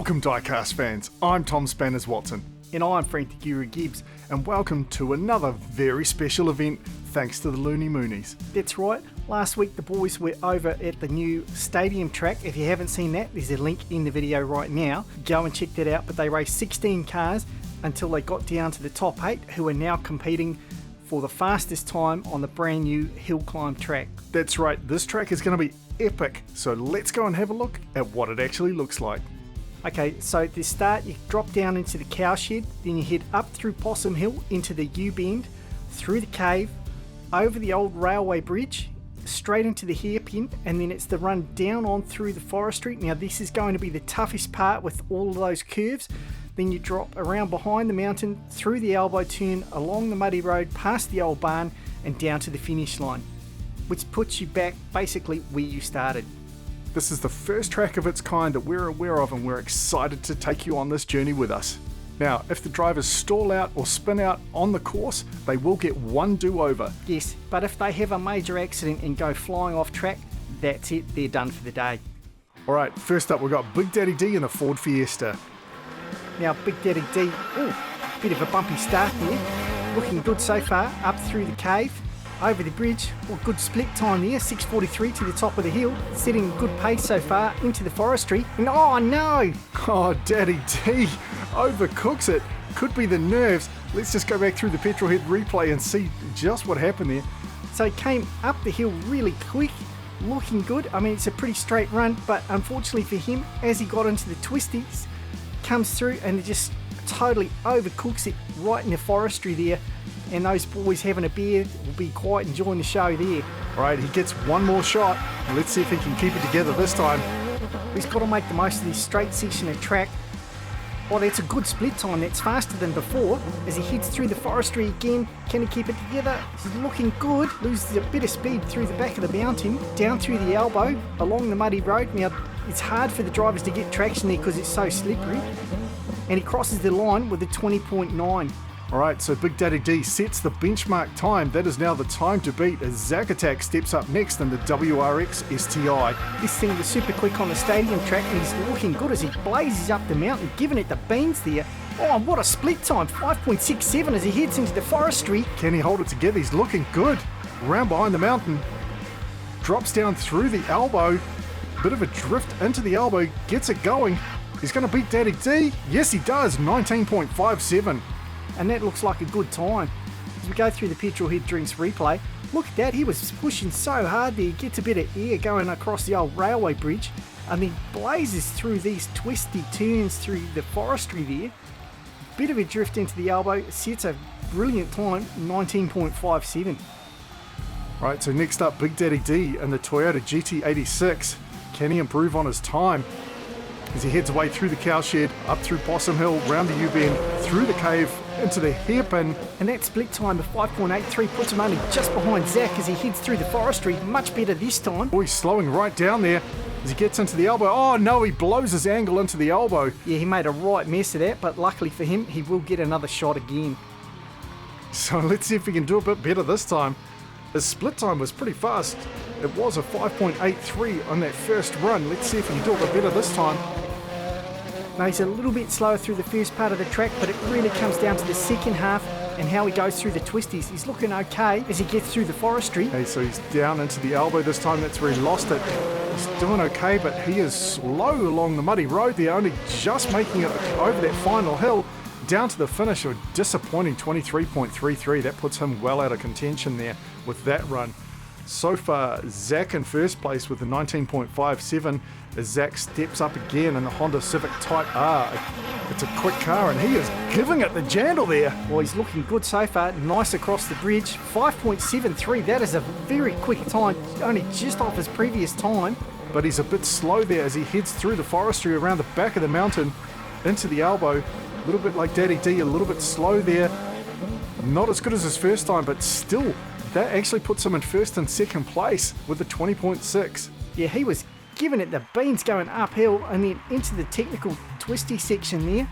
Welcome Diecast fans, I'm Tom Spanners-Watson. And I'm Frank the Guru Gibbs. And welcome to another very special event thanks to the Looney Moonies. That's right, last week the boys were over at the new stadium track. If you haven't seen that, there's a link in the video right now. Go and check that out. But they raced 16 cars until they got down to the top 8, who are now competing for the fastest time on the brand new hill climb track. That's right, this track is going to be epic. So let's go and have a look at what it actually looks like. Okay, so to start, you drop down into the cowshed, then you head up through Possum Hill into the U-bend, through the cave, over the old railway bridge, straight into the hairpin, and then it's the run down on through the forestry. Now this is going to be the toughest part with all of those curves. Then you drop around behind the mountain, through the elbow turn, along the muddy road, past the old barn, and down to the finish line, which puts you back basically where you started. This is the first track of its kind that we're aware of, and we're excited to take you on this journey with us. Now, if the drivers stall out or spin out on the course, they will get one do-over. Yes, but if they have a major accident and go flying off track, that's it, they're done for the day. Alright, first up we've got Big Daddy D in the Ford Fiesta. Now Big Daddy D, bit of a bumpy start there, looking good so far, up through the cave, over the bridge, good split time there, 6:43 to the top of the hill, setting good pace so far into the forestry, and oh no! Oh, Daddy D overcooks it. Could be the nerves. Let's just go back through the petrol head replay and see just what happened there. So he came up the hill really quick, looking good. I mean, it's a pretty straight run, but unfortunately for him, as he got into the twisties, comes through and just totally overcooks it right in the forestry there. And those boys having a beer will be quite enjoying the show there. Alright, he gets one more shot. Let's see if he can keep it together this time. He's got to make the most of this straight section of track. Oh, that's a good split time. That's faster than before. As he heads through the forestry again, can he keep it together? He's looking good. Loses a bit of speed through the back of the mountain, down through the elbow, along the muddy road. Now, it's hard for the drivers to get traction there because it's so slippery. And he crosses the line with a 20.9. Alright, so Big Daddy D sets the benchmark time. That is now the time to beat as Zack Attack steps up next in the WRX STI. This thing was super quick on the stadium track, and he's looking good as he blazes up the mountain, giving it the beans there. Oh, what a split time, 5.67 as he heads into the forestry. Can he hold it together? He's looking good. Round behind the mountain, drops down through the elbow, bit of a drift into the elbow, gets it going. He's going to beat Daddy D. Yes, he does, 19.57. And that looks like a good time. As we go through the petrol head drinks replay, look at that, he was pushing so hard there, he gets a bit of air going across the old railway bridge, and then blazes through these twisty turns through the forestry there. Bit of a drift into the elbow, sets a brilliant time, 19.57. Right, so next up, Big Daddy D in the Toyota GT86. Can he improve on his time? As he heads away through the cowshed, up through Possum Hill, round the U-bend, through the cave, into the hairpin. And that split time of 5.83 puts him only just behind Zack as he heads through the forestry. Much better this time. Oh, he's slowing right down there as he gets into the elbow. Oh no, he blows his angle into the elbow. Yeah, he made a right mess of that, but luckily for him, he will get another shot again. So let's see if he can do a bit better this time. His split time was pretty fast. It was a 5.83 on that first run. Let's see if he can do a bit better this time. Now he's a little bit slower through the first part of the track, but it really comes down to the second half and how he goes through the twisties. He's looking okay as he gets through the forestry. Okay, so he's down into the elbow this time. That's where he lost it. He's doing okay, but he is slow along the muddy road there, only just making it over that final hill. Down to the finish, a disappointing 23.33. That puts him well out of contention there with that run. So far, Zack in first place with the 19.57 as Zack steps up again in the Honda Civic Type R. It's a quick car and he is giving it the jandle there. Well, he's looking good so far. Nice across the bridge. 5.73. That is a very quick time, only just off his previous time. But he's a bit slow there as he heads through the forestry around the back of the mountain into the elbow. A little bit like Daddy D, a little bit slow there. Not as good as his first time, but still, that actually puts him in first and second place with a 20.6. Yeah, he was giving it the beans going uphill and then into the technical twisty section there.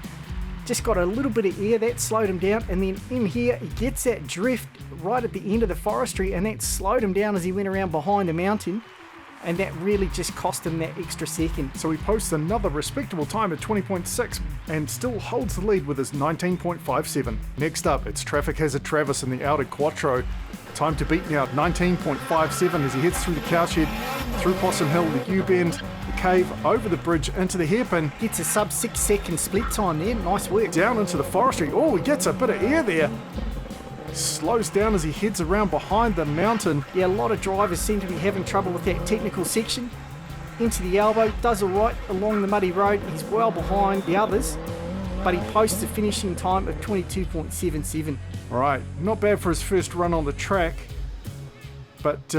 Just got a little bit of air, that slowed him down, and then in here he gets that drift right at the end of the forestry, and that slowed him down as he went around behind the mountain. and that really just cost him that extra second. So he posts another respectable time at 20.6 and still holds the lead with his 19.57. Next up, it's Traffic Hazard Travis in the AUDI Quattro. Time to beat now at 19.57 as he heads through the cowshed, through Possum Hill, the U-bend, the cave, over the bridge, into the hairpin. Gets a sub 6 second split time there, nice work. Down into the forestry, oh, he gets a bit of air there. Slows down as he heads around behind the mountain. Yeah, a lot of drivers seem to be having trouble with that technical section. Into the elbow, does all right along the muddy road. He's well behind the others, but he posts a finishing time of 22.77. All right, not bad for his first run on the track, but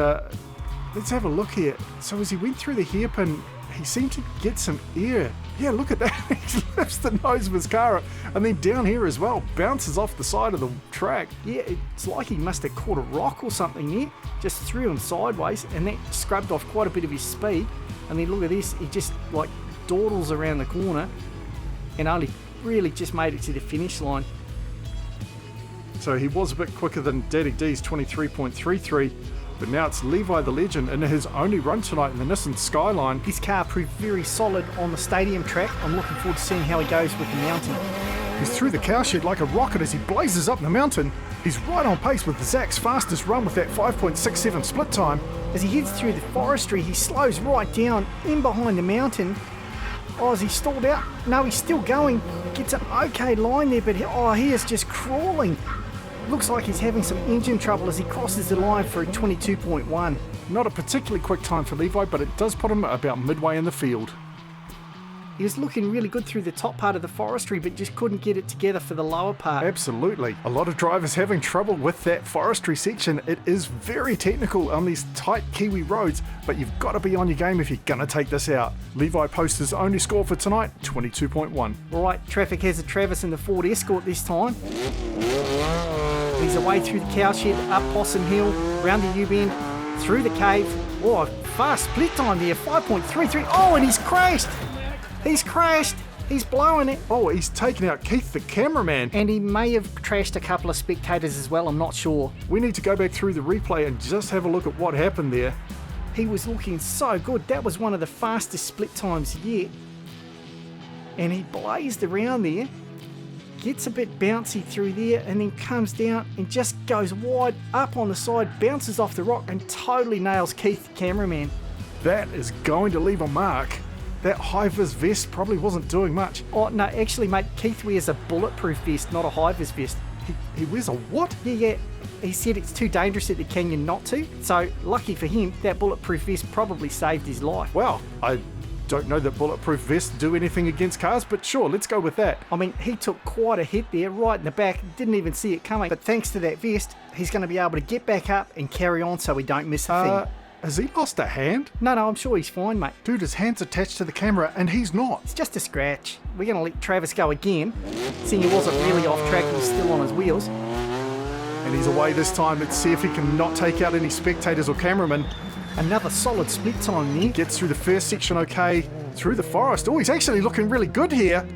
let's have a look here. So as he went through the hairpin, he seemed to get some air. Yeah, look at that. He lifts the nose of his car up, and then down here as well, bounces off the side of the track. Yeah, it's like he must have caught a rock or something there, just threw him sideways, and that scrubbed off quite a bit of his speed. And then look at this, he just like dawdles around the corner and only really just made it to the finish line. So he was a bit quicker than Daddy D's 23.33, but now it's Levi the Legend in his only run tonight in the NISSAN SKYLINE. This car proved very solid on the stadium track. I'm looking forward to seeing how he goes with the mountain. He's through the cowshed like a rocket as he blazes up the mountain. He's right on pace with Zach's fastest run with that 5.67 split time. As he heads through the forestry, he slows right down in behind the mountain. Oh, is he stalled out? No, he's still going. Gets an okay line there, but he is just crawling. Looks like he's having some engine trouble as he crosses the line for a 22.1. Not a particularly quick time for Levi, but it does put him about midway in the field. He was looking really good through the top part of the forestry, but just couldn't get it together for the lower part. Absolutely. A lot of drivers having trouble with that forestry section. It is very technical on these tight Kiwi roads, but you've got to be on your game if you're going to take this out. Levi posts his only score for tonight, 22.1. All right, Traffic Hazard Travis in the Ford Escort this time. He's away through the cowshed, up Possum Hill, round the U-bend, through the cave. Oh, fast split time there, 5.33. Oh, and he's crashed. He's crashed. He's blowing it. Oh, he's taken out Keith, the cameraman. And he may have trashed a couple of spectators as well, I'm not sure. We need to go back through the replay and just have a look at what happened there. He was looking so good. That was one of the fastest split times yet. And he blazed around there. Gets a bit bouncy through there and then comes down and just goes wide up on the side, bounces off the rock and totally nails Keith, the cameraman. That is going to leave a mark. That high-vis vest probably wasn't doing much. Oh, no, actually, mate, Keith wears a bulletproof vest, not a high-vis vest. He wears a what? Yeah. He said it's too dangerous at the canyon not to. So, lucky for him, that bulletproof vest probably saved his life. Well, I don't know that bulletproof vests do anything against cars, but sure, let's go with that. I mean, he took quite a hit there, right in the back, didn't even see it coming. But thanks to that vest, he's going to be able to get back up and carry on so we don't miss a thing. Has he lost a hand? No, I'm sure he's fine, mate. Dude, his hand's attached to the camera and he's not. It's just a scratch. We're going to let Travis go again. Seeing he wasn't really off track, he was still on his wheels. And he's away this time. Let's see if he can not take out any spectators or cameramen. Another solid split time there. Gets through the first section okay, through the forest. Oh, he's actually looking really good here.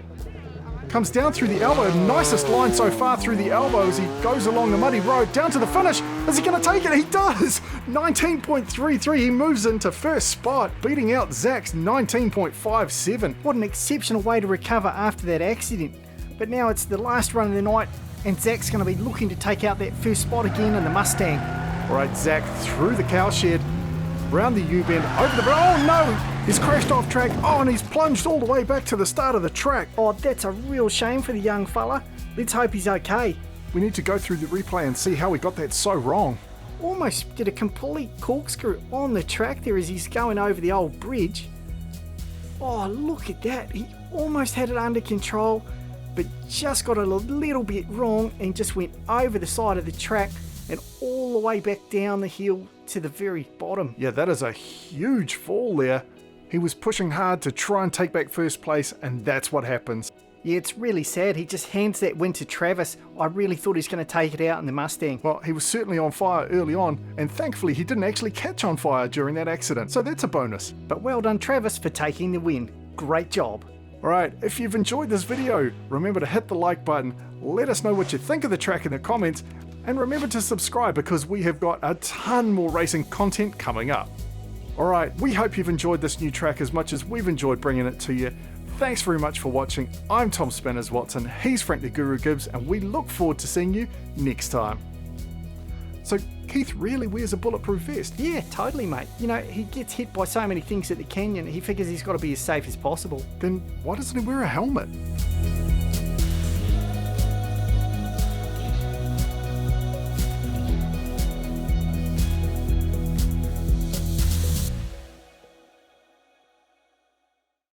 Comes down through the elbow, nicest line so far through the elbow as he goes along the muddy road down to the finish. Is he going to take it? He does! 19.33, he moves into first spot, beating out Zach's 19.57. What an exceptional way to recover after that accident. But now it's the last run of the night and Zach's going to be looking to take out that first spot again in the Mustang. All right, Zach through the cowshed, round the U-bend, over the... Oh no! He's crashed off track. Oh, and he's plunged all the way back to the start of the track. Oh, that's a real shame for the young fella. Let's hope he's okay. We need to go through the replay and see how he got that so wrong. Almost did a complete corkscrew on the track there as he's going over the old bridge. Oh, look at that. He almost had it under control, but just got it a little bit wrong and just went over the side of the track and all the way back down the hill to the very bottom. Yeah, that is a huge fall there. He was pushing hard to try and take back first place, and that's what happens. Yeah, it's really sad. He just hands that win to Travis. I really thought he was going to take it out in the Mustang. Well, he was certainly on fire early on, and thankfully he didn't actually catch on fire during that accident, so that's a bonus. But well done, Travis, for taking the win. Great job. Alright, if you've enjoyed this video, remember to hit the like button, let us know what you think of the track in the comments, and remember to subscribe because we have got a ton more racing content coming up. Alright, we hope you've enjoyed this new track as much as we've enjoyed bringing it to you. Thanks very much for watching. I'm Tom Spinners Watson, he's Frank the Guru Gibbs, and we look forward to seeing you next time. So Keith really wears a bulletproof vest? Yeah, totally, mate. You know, he gets hit by so many things at the canyon, he figures he's got to be as safe as possible. Then why doesn't he wear a helmet?